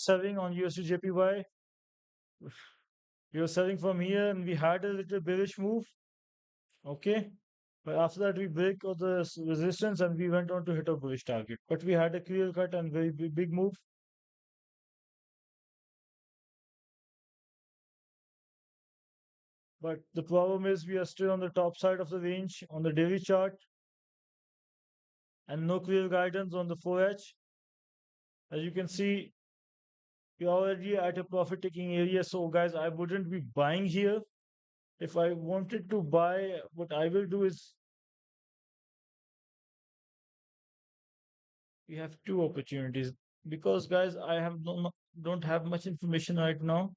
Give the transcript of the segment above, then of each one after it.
selling on USD JPY. We were selling from here and we had a little bearish move. Okay. But after that, we break all the resistance and we went on to hit a bullish target. But we had a clear cut and very big move. But the problem is we are still on the top side of the range on the daily chart and no clear guidance on the 4H. As you can see, we're already at a profit taking area. So guys, I wouldn't be buying here. If I wanted to buy, what I will do is we have two opportunities because guys, I have don't have much information right now.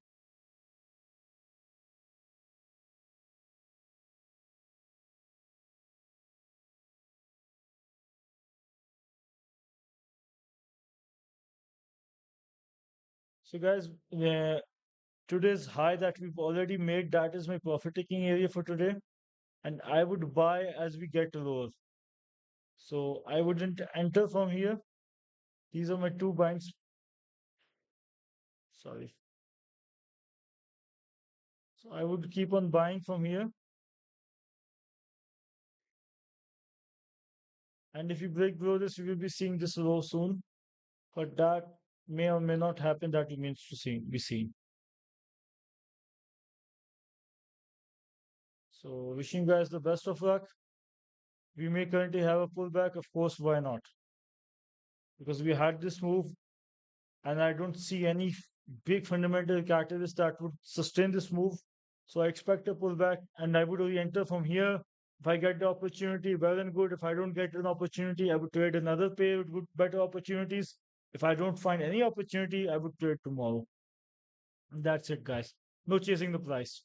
So guys, today's high that we've already made, that is my profit taking area for today. And I would buy as we get lower. So I wouldn't enter from here. These are my two binds. Sorry. So I would keep on buying from here. And if you break below this, you will be seeing this low soon. But that may or may not happen. That remains to be seen. So wishing you guys the best of luck. We may currently have a pullback. Of course, why not? Because we had this move and I don't see any big fundamental catalyst that would sustain this move. So I expect a pullback and I would re-enter from here. If I get the opportunity, well and good. If I don't get an opportunity, I would trade another pair with better opportunities. If I don't find any opportunity, I would trade tomorrow. And that's it, guys. No chasing the price.